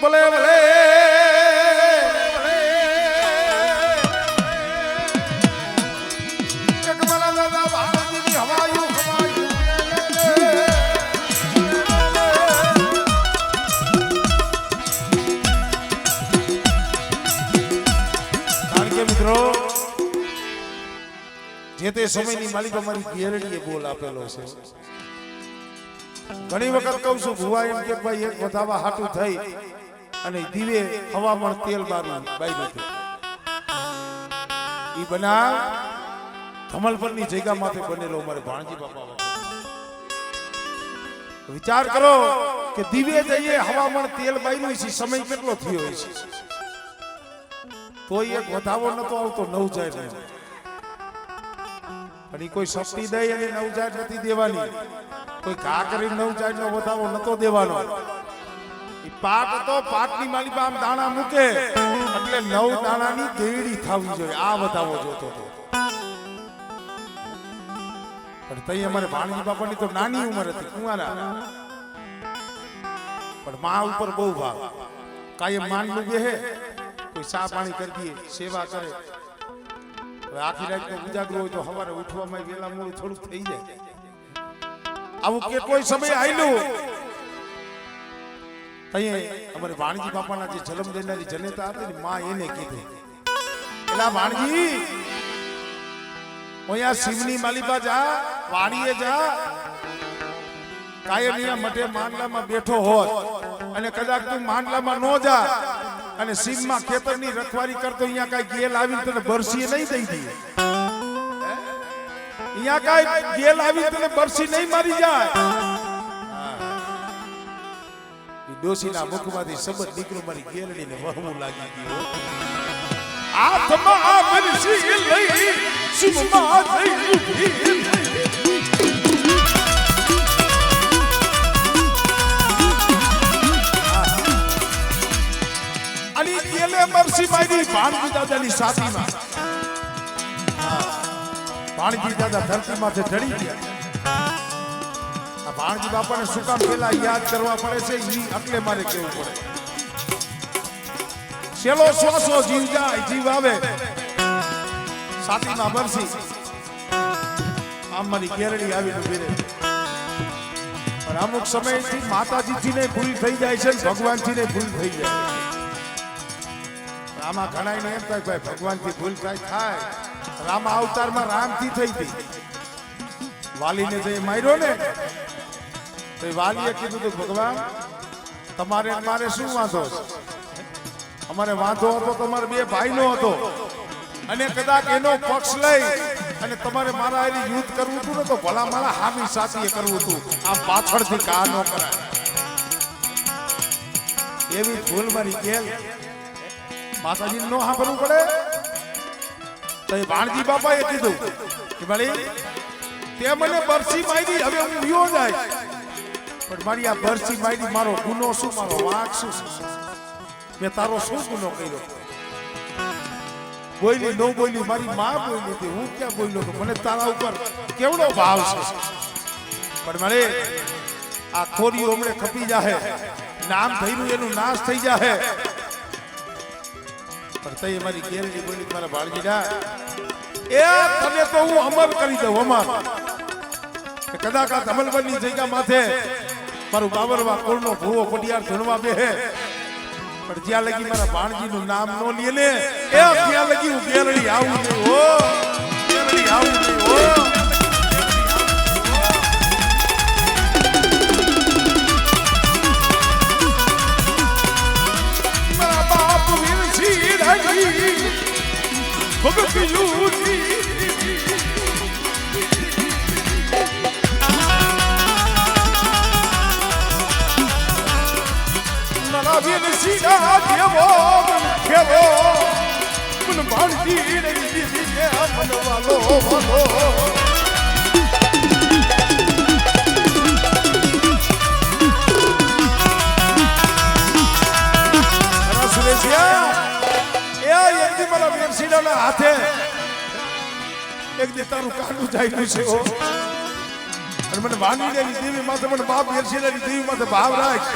ભલે ભલે જે તે સમયની માલિક અમારી ગેરડીએ બોલ આપેલો છે. ઘણી વખત કહું છું ભુવા એમ કે ભાઈ એક વધાવા હાટું થઈ અને દીવે હવામણ તેલ બારું બાઈ નથી ઈ બના ધમલપરની જગ્યા માથે બનેલો અમારે ભાણજી બાપા. વિચાર કરો કે દીવે જઈએ હવામણ તેલ બાઈ છે, સમય કેટલો થયો છે તો એક વધાવો નતો આવતો નવ જાય નહીં. પણ કોઈ શક્તિ દઈ અને નવજાત નથી દેવાની, કોઈ ઘા કરી નવજાત નો વધાવો નતો દેવાનો. પાટ હતો, પાટની માલી આમ દાણા મૂકે એટલે 9 દાણાની દેડી થવી જોઈએ, આ વધાવો જોતો હતો. પણ તઈ અમારે ભાણજી બાપાની તો નાની ઉંમર હતી, કુંવારા, પણ માં ઉપર બહુ ભાવ. કાયમ માન લુગે હે, કોઈ સા પાણી કરી દે, સેવા કરે. આખી રાત નો ઉજાગરો હોય તો સવારે ઉઠવામાં વેલા મોડું થોડુંક થઈ જાય. આવું કેટલોય સમય આયલું. અહીંયા અમારે ભાણજી બાપાના જે જન્મ દેનારી જનેતા હતી ને માં એને કીધું, એલા ભાણજી ઓયા શિવની માલિબા જા, વાડીએ જા, કાયમ અહીંયા મઠે માંડલામાં બેઠો હોત અને કદાચ તું માંડલામાં નો જા અને સીમમાં ખેતરની રખવારી કરતો અહીંયા કઈ ગેલ આવીને તને બરસી નહીં દઈ દે, અહીંયા કઈ ગેલ આવીને તને બરસી નહીં મારી જાય. ડોસીના મુખમાંથી શબ્દ નીકળો, મારી ગેલડીને વહવું લાગી ગયું. આત્મા બરસી લઈ સીમમાં થઈ ઉભી બરસી મારી ભાણજી દાદાની સાથીમાં. ભાણજી દાદા ધરતીમાંથી ઢળી ગયા. આ ભાણજી બાપાને શું કામ પેલા યાદ કરવા પડે છે ઈ એટલે મારે કેવું પડે. છેલ્લો શ્વાસો જીવ જાય, જીવ આવે, સાથીમાં બરસી આમ મારી ગેરડી આવીને ઉભી રહે. પણ અમુક સમયથી માતાજીથી ને ભૂલ થઈ જાય છે, ભગવાનથી ને ભૂલ થઈ જાય. આમાં ઘણા એમ થાય ભાઈ ભગવાનથી ભૂલ થાય. રામ અવતારમાં રામથી થઈ હતી. વાલીને જે માર્યો ને તો વાલીએ કીધું હતું ભગવાન તમારે મારે શું વાંધો? અમારે વાંધો હતો તમારે બે ભાઈનો હતો અને કદાચ એનો પક્ષ લઈ અને તમારે મારા એની યુદ્ધ કરવું હતું ને તો ભલા મારા હામી સાથીએ કરવું હતું. આ પાછળથી કા ન કરાય એવી ભૂલ મારી ગેલ માતાજી નો સાંભળવું પડે. તો એ ભાણજી બાપાએ કીધું કે ભાઈ તે મને બરસી મારી, હવે હું વિયો જાય, પણ મારી આ બરસી મારી મારો ગુનો શું, મારો વાંક શું, મેં તારો શું ગુનો કર્યો? બોલી નો બોલી, મારી માં બોલી હતી, હું ક્યાં બોલ્યો તો? મને તારા ઉપર કેવડો ભાવ છે, પણ મને આ ખોરીઓ હમણે ખપી જાહે, નામ થયું એનું નાશ થઈ જાહે. પણ તઈ મારી ગેરડી બોલી મારા ભાણજીના એ તને તો હું અમર કરી દઉં, અમર. કે કદાચ આ ધમલબરની જગ્યા માથે મારું બાબરવા કોળનો ભૂવો પડિયાર ધણવા બેહે, પણ જ્યાં લગી મારા ભાણજીનું નામ નો લે ને એ ત્યાં લગી હું ગેરડી આવું નહીં હો, ગેરડી આવું નહીં હો. ભગત યુની મારા બેન સીધા દેવો ખેવો મન ભાણજી રે દીદી મનવાલો ભલો. સુરેશિયા હાથે એક દે તારું કાંડું જાય છે અને મને વાણી દેવી દેવી માથે મને બાપ વેરશીલાની દેવી માથે ભાવ રાખ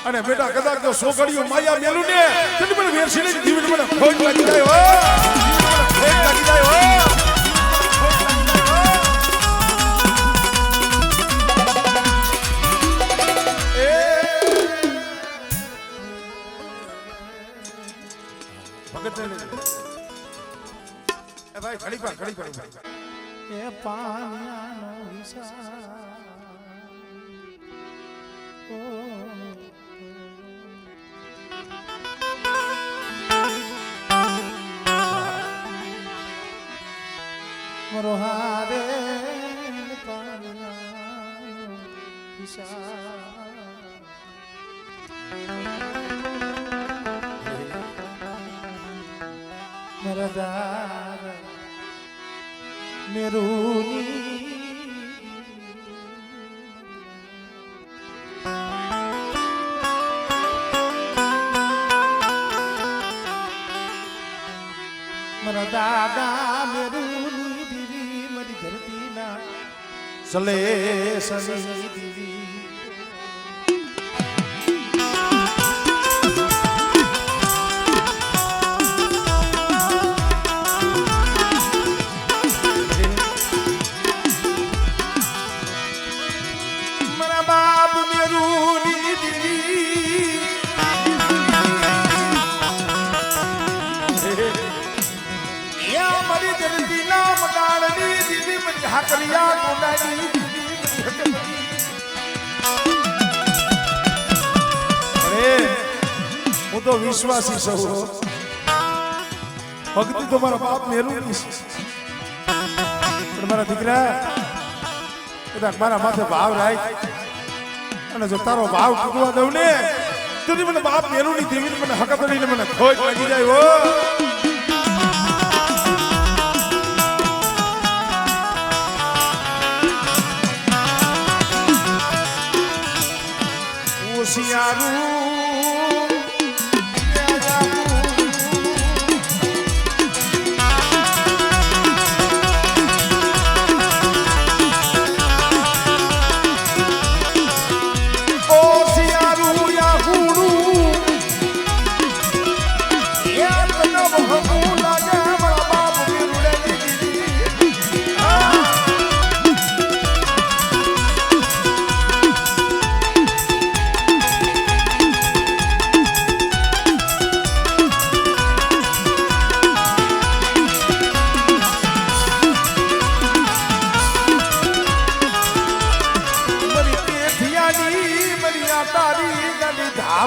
અને બેટા કદાચ તો સોગડીઓ માયા મેલું ને તને મને વેરસીને જીવન મને ખોટ લાગી જાય હો ખોટ લાગી જાય હો ભાઈ ઘડી પર એ પાણીનો મરો હારે પાણીનો મરદાર મેરુની મારા દાદા મેરુની દીવી મારી ધરતીના સલે સની દીવી હું તો વિશ્વાસી સૌ ભક્તિ તો મારા બાપ મેરું પણ મારા દીકરા કદાચ મારા માથે ભાવ રાખ અને જો તારો ભાવ કૂદવા દઉં ને તો મને બાપ મેરું ની દેવી મને હકત લઈને મને ખોટ લાગી જાય હો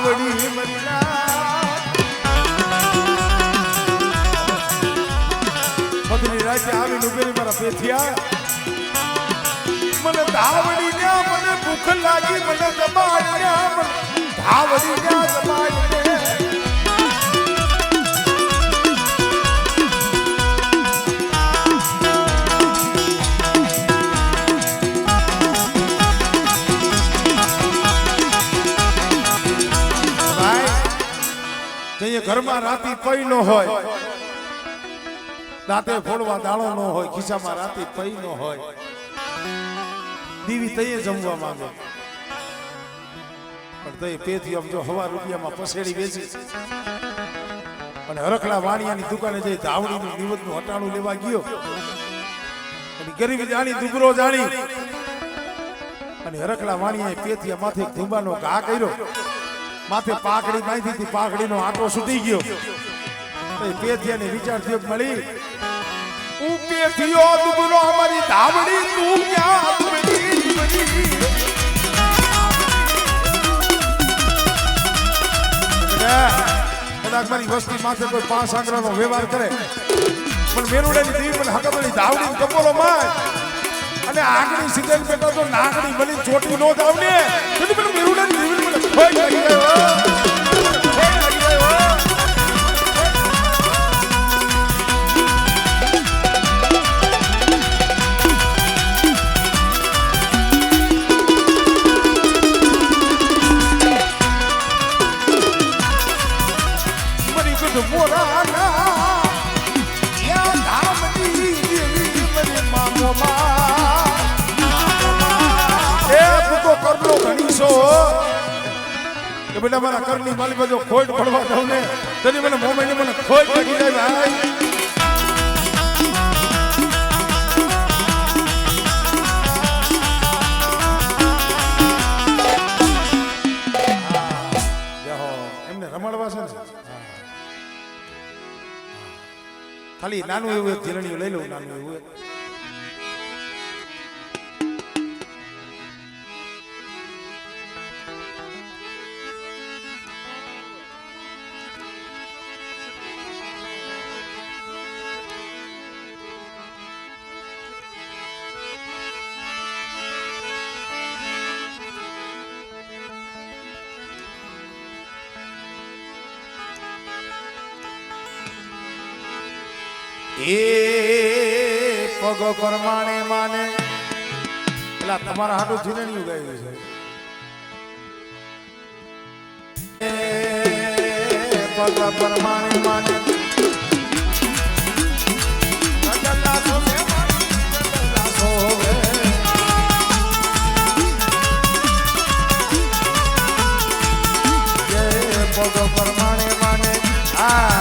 ધાવડી મધની રાતે આવી નુગરી મારા પેથિયા મને ધાવડી ન્યા મને ભૂખ લાગી મને દબાડ ન્યા ધાવડી ન્યા દબાડ ઘરમાં રાતી પઈ ન હોય દાંતે ફોડવા દાળો ન હોય ખિસ્સામાં રાતી પઈ ન હોય દીવી તઈએ જમવા માંગે પણ તઈ પેથી આમ જો હવા રૂપિયામાં પસેડી વેચી અને હરખલા વાણિયાની દુકાને જઈ ધાવડીનું નિવદનું હટાણું લેવા ગયો અને ગરીબ જાણી દુબરો જાણી અને હરખલા વાણિયાએ પેથિયા માથે ધુંબાનો ઘા કર્યો માથે પાકડી બાંધી હતી પાકડીનો આટો છૂટી ગયો પેથિયાને વિચાર થયો મળી હું પેથિયો દુબરો અમારી ધાવડી તું ક્યાં કદાચ મારી વસ્તી માથે કોઈ 5 આંગળાનો વ્યવહાર કરે પણ મેરુડાની દેવી મને હકતની ધાવડી કપોલો માય અને આગળી સીધેલ બેટા તો નાગડી બની ચોટી નો દાવને તો મને મેરુડાની દેવી મને ખોઈ લાગી ગયો કે બેટા મારા ઘરની માલિક જો ખોટ પડવા દઉં ને તેની મને મોમેને મને ખોટ લાગી જાય ભાઈ. એમને રમાડવા છે ને ખાલી નાનું એવું એક ઝીલણીયું લઈ લઉં નાનું એવું એક. એ પગ પરમાણે માને એટલે તમારા હાટું જીરણિયું ગાયું છે. પગ પરમાણે માને પગ પરમાણે માને આ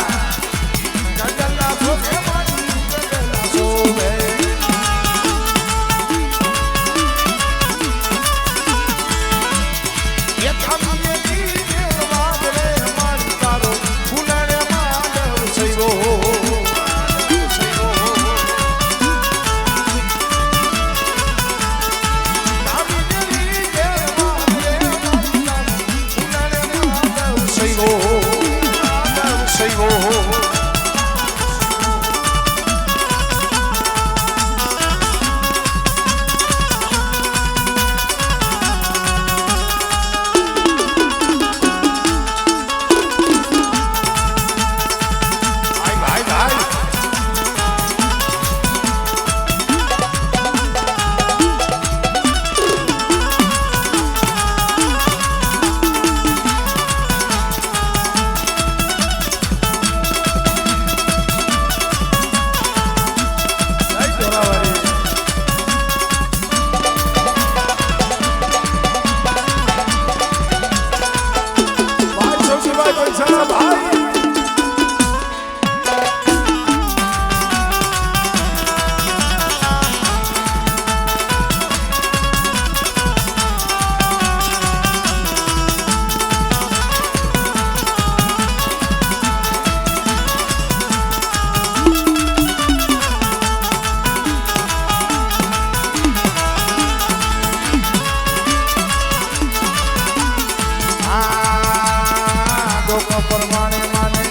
પરમાણે માને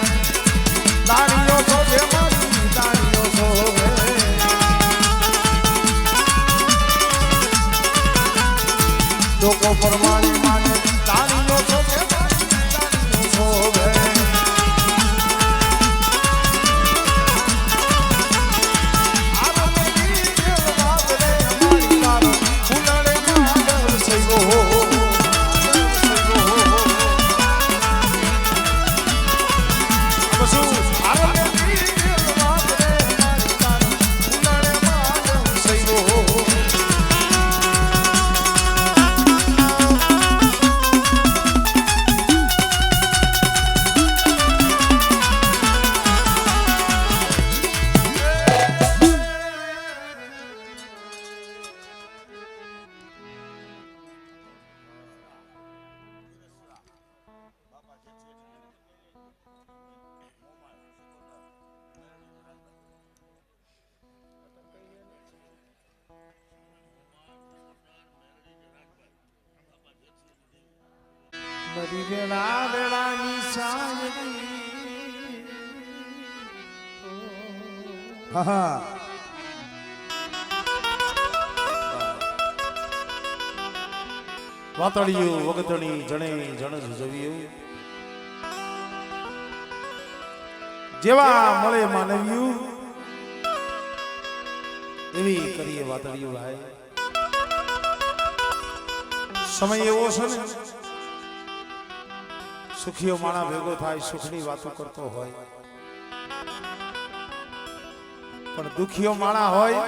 દાણીઓ શોભે મારી દાણીઓ શોભે લોકો પરમાણે માને દાણીઓ શોભે મારી દાણીઓ શોભે બધી વેળા વેળાની સાયરી હા વાતળિયું વગતણી જણે જણજ જવ્યું જેવા મળે માનવ્યું એવી કરીએ વાતળિયું લાય. સમય એવો છે ને સુખીઓ માણા ભેગો થાય સુખની વાતો કરતો હોય પણ દુખીઓ માણા હોય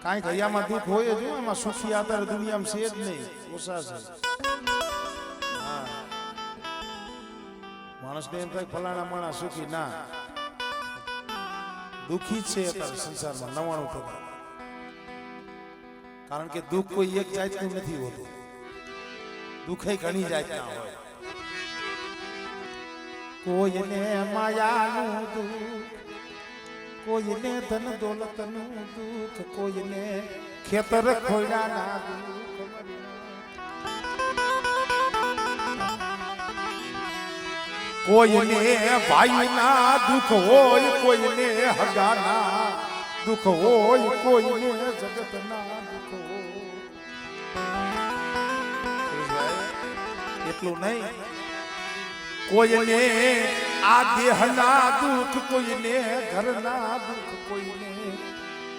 કાંઈક હૈયામાં દુઃખ હોય જ હોય, એમાં સુખી અત્યારે દુનિયામાં છે જ નહીં, ઓછા છે. હા, માણસને એમ થાય ફલાણા માણસ સુખી, ના, દુઃખી જ છે અત્યારે સંસારમાં 99%. કારણ કે દુઃખ કોઈ એક જાતનું નથી હોતું, દુઃખ ઘણી જાતના હોય. કોઈને માયાનું દુઃખ, કોઈને ધન દોલતનું દુઃખ, કોઈને ખેતર ખોયડાના દુઃખ, કોઈને ભાઈના દુઃખ હોય, કોઈને હગાના દુઃખ હોય, કોઈને જગતના દુઃખ હોય. એટલું નહીં, કોઈને આ દેહના દુઃખ, કોઈને ઘરના દુઃખ, કોઈને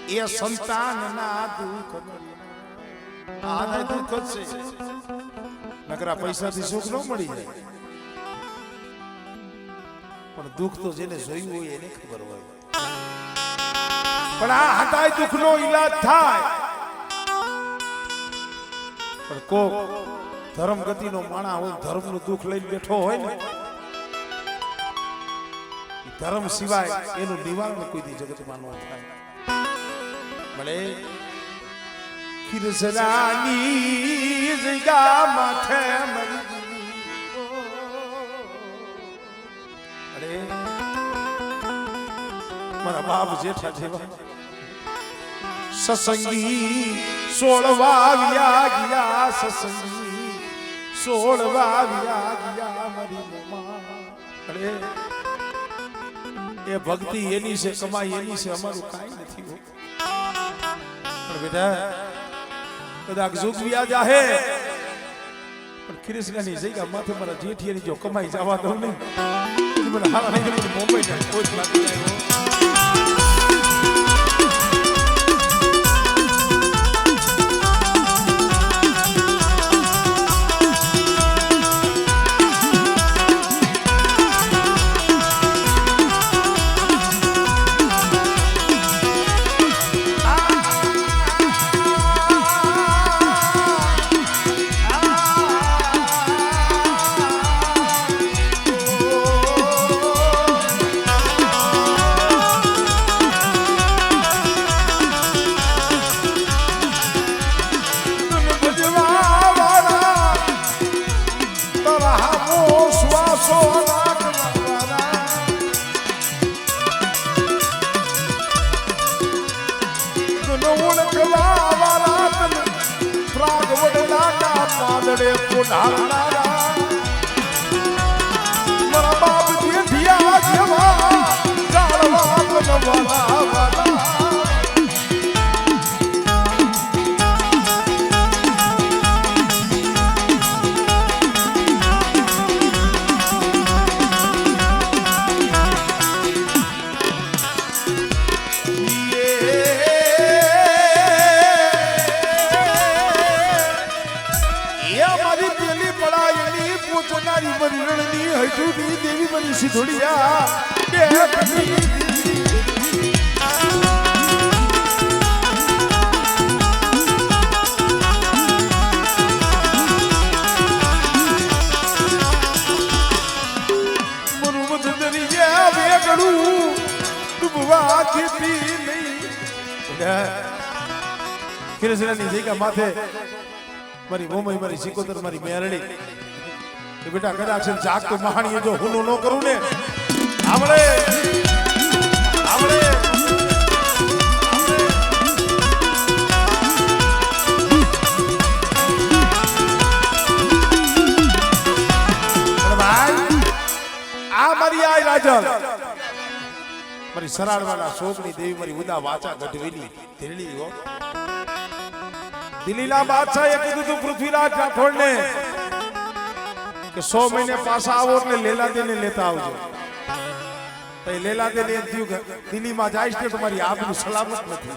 એ સંતાનના દુઃખ. આના દુઃખ જ છે. નકરા પૈસાથી સુખ ન મળી જાય, પણ દુઃખ તો જેને જોયું હોય એને ખબર હોય. પણ આ હતાય દુઃખનો ઈલાજ થાય. પણ કોક ધર્મ ગતિનો માણા હોય, ધર્મનું દુઃખ લઈને બેઠો હોય ને, ધર્મ સિવાય એનું નિવારણ કોઈ દી જગતમાં ન થાય. ભલે ખીરસરાની જગ્યા માથે અરે મારા બાપ જેઠા જેવા સસંગી સોળવા ગયા, સસંગી સોળવા ગયા મારી મમ્મા. અરે એ ભક્તિ એની છે, કમાઈ એની છે, અમારું કાંઈ નથી. પણ બેટા કદાચ જુગ વ્યાજ આહે, પણ કૃષ્ણની જગ્યા માથે મારા જેઠિયાની જો કમાઈ જવા દઉં ને, મને હારા નહીં કરી મુંબઈ ને કોઈ લાગી જાય. મારા બાપ જેઠિયા જેવા જાળવા બનવાલા. દેવી બની સિધોડિયા મનુમત દરિયા વેગડું ડૂબવા જેતી નહીં. કૃષ્ણની જગ્યા માથે મારી મોમઈ, મારી સિકોતર, મારી મેરડી. બેટા કદાચ જાગતો મહાણીએ જો હુનો ન કરું ને, આવડે આવડે ભાઈ આ મારી આય રાજલ, મારી સરાડવાના શોકની દેવી, મારી ઉદા વાચા ગઢવેલી ધીરલી હો. દિલ્હીના બાદશાહે કીધું તું પૃથ્વીરાજ રાઠોડ ને કે 100 મહિને પાછા આવો એટલે લેલાદેને લેતા આવજો. તો એ લેલાદેને એમ થયું કે દિલ્હીમાં જાય છે તમારી આબરૂ સલામત નથી.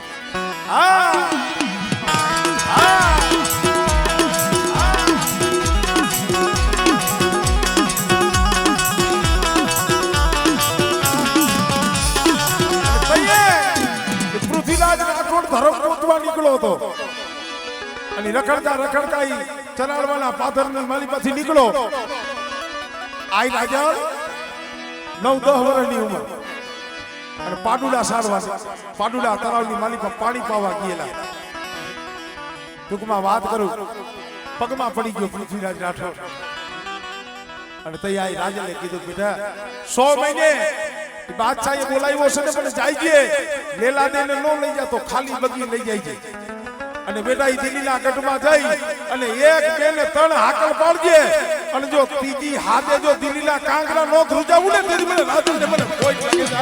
પૃથ્વીરાજ રાઠોડ ધર્મ ગોતવા નીકળો. અને રખડતા રખડતા ઈ ચરાડવાના પાથરના માલી પાછી નીકળો આઈ રાજા 9-10 વર્ષની ઉંમર અને પાડુડા સારવા પાડુડા તળાવની માલી પર પાણી પાવા ગયેલા ટૂંકમાં વાત કરું પગમાં પડી ગયો પૃથ્વીરાજ રાઠોડ અને તૈયાર રાજાને કીધું બેટા 100 મહિને બાદશાહે બોલાવ્યો છે ને પણ જાય છે લેલા દેને નો લઈ જાતો ખાલી બગી લઈ જાય છે અને બેટા ઈ દિલ્હીના ગઢમાં જઈ અને એક બે ને ત્રણ હાકલ પાડજે અને જો ત્રીજી હાથે જો દિલ્હીના કાંગરા નો ધ્રુજાવું ને તેરી મને રાજાને મને કોઈ લાગે છે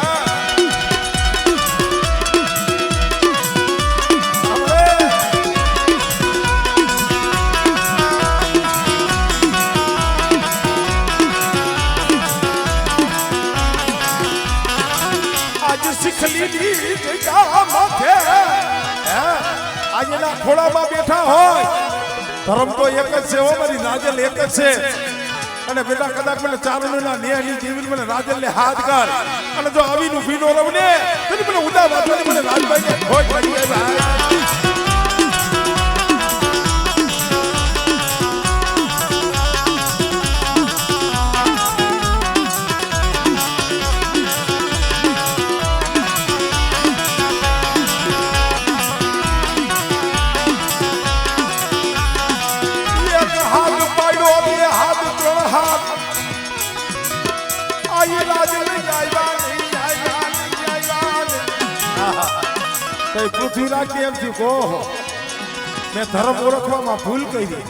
આજના ખોળામાં બેઠા હોય ધર્મ તો એક જ છે હો મારી રાજલ એક જ છે અને બેટા કદાચ મને ચારણના નેહની જીવી મને રાજલને હાથ કર અને જો આવીનું ભીનો રવને તો મને ઉડા વાતને મને રાજભાઈને ખોટ પડી ગઈ ભાઈ પૃથ્વીરાજ કેમ થયું કહો મેં ધર્મ ઓળખવામાં ભૂલ કરી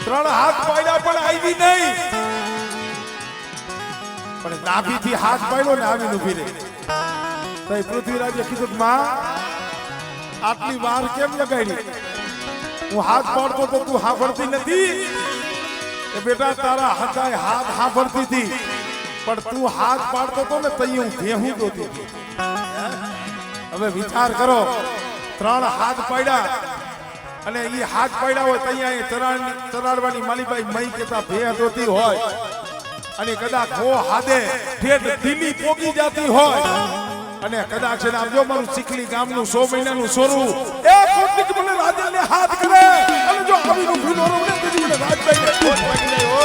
3 હાથ પાડ્યા પણ આવી નહીં પણ નાભીથી હાથ પાડ્યો ને આવીને ઊભી રહી તો પૃથ્વીરાજે કીધું માં આટલી વાર કેમ લગાડી હું હાથ પાડતો તો તું સાંભળતી નથી કે બેટા તારા હાથાએ હાથ સાંભળતી હતી પણ તું હાથ પાડતો તો ને તઈ હું ભેહું દોતી હતી હવે વિચાર કરો 3 હાથ પાડ્યા અને ઈ હાથ પાડ્યા હોય તૈયા ચરાડવાની માલીબાઈ મઈ કેતા ભેહ દોતી હોય અને કદાચ હો હાદે ઠેઠ દિલ્હી પોગી જાતી હોય અને કદાચ આમ જો મારું ચીખલી ગામનું 100 મહિનાનું સોરું એક કોટિક મને રાજલને હાથ કરે અને જો આવીનું ભીનો રવને તેથી મને રાજભાઈને ખોટ પડી જાય હો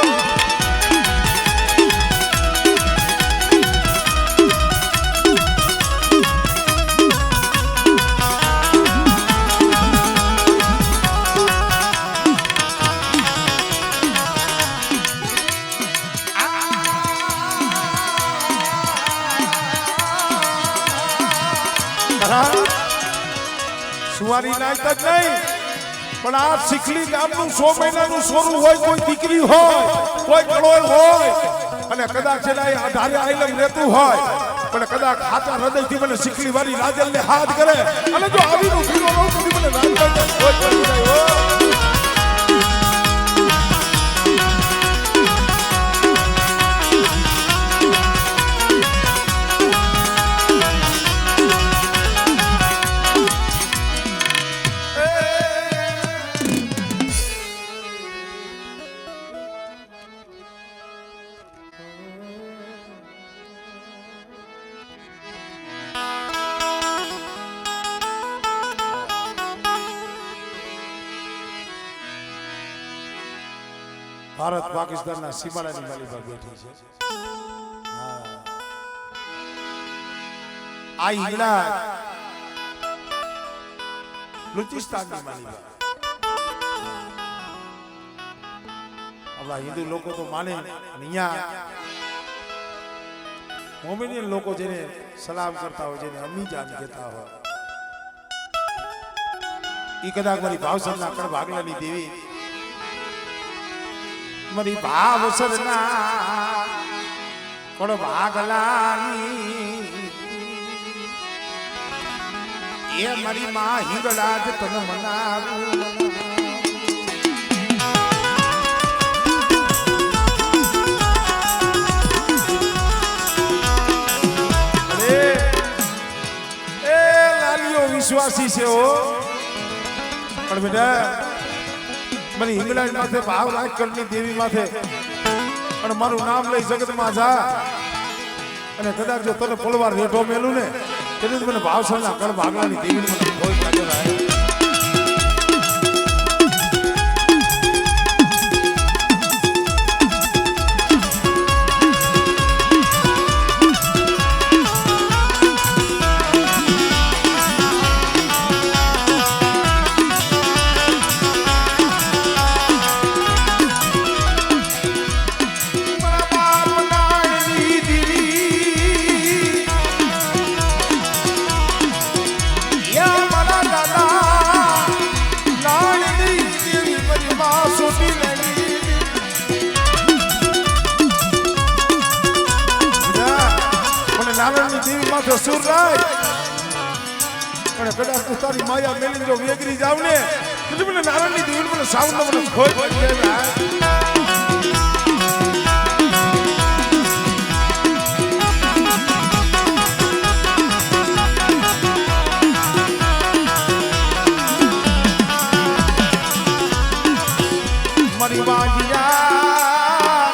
સુવારી નાચ જ નહીં પણ આ ચીખલી ગામનું 100 મહિનાનું સોરું હોય કોઈ દીકરી હોય કોઈ કળોય હોય અને કદાચ એના આધારે આઈલમ રહેતું હોય પણ કદાચ ખાતા હૃદયથી મને ચીખલી વાળી રાજલને હાથ કરે અને જો આવીનું ભીનો રહું તો મને રાજભાઈને ખોટ પડી જાય હો ભારત પાકિસ્તાનના સીમાડાની માલિકા બેઠી છે આ ઇંગ્લેન્ડ બલુચિસ્તાનની માલિકા આપણા હિન્દુ લોકો તો માને અહીંયા મોમેનિયન લોકો જેને સલામ કરતા હોય જેને અમ્મી જાન કહેતા હોય ઈ કદાચ મારી ભાવસરના કણ ભાગલાની દેવી મારી ભાવસરના કણ ભાગલાની એ મારી માં હિંગળા જ તને મનાવું વિશ્વાસી છે હો પણ બેટા મને હિંગળાજ માથે ભાવ રાજ કરની દેવી માથે અને મારું નામ લઈ જગતમાં જા અને કદાચ જો તને પલવાર રેઠો મેલું ને તેને મને ભાવસરના કણ ભાગલાની દેવીની મને કોઈ કાજર આવે કાંઠે સુર રાય પણ કદાચ તું તારી માયા મેલી જો વેગરી જાવ ને તો મને નારાયણની દેવી મને સાઉન્ડ મને ખોજ પડી જાય મારી વાંજિયા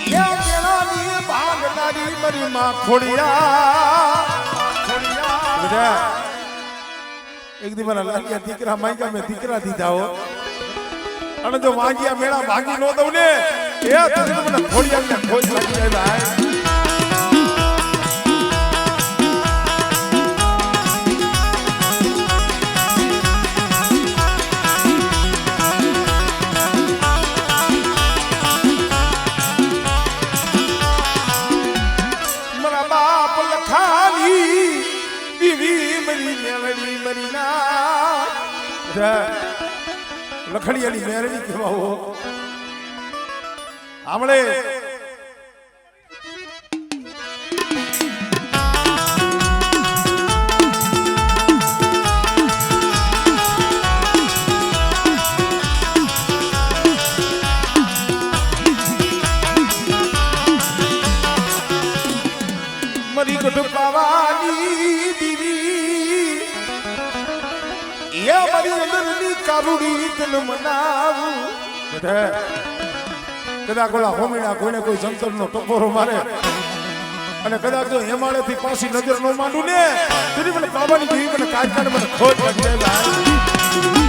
યા કેળાની ભાગનારી મારી માં ખોડિયા એક દી મારા લાલિયા દીકરા માંગ્યા મેં દીકરા દીધા હો અને જો વાંજિયા મેળા ભાગી નો દઉં ને એ તને મને ખોડિયા ખોજ લાગી જાય ભાઈ લખડીયાની મેરડી કહેવાઓ આમળે મરી ગઢ પાવાની દીવી યા મારી અંદરની કારુડી તન મનાવું કદાચ ઓલા હોમીના કોઈને કોઈ સંતરનો ટકોરો મારે અને કદાચ જો હેમાળેથી પાછી નજર ન માંડું ને તેની મને બાબાની જેવી મને કાઢ મને ખોજ પડી જાય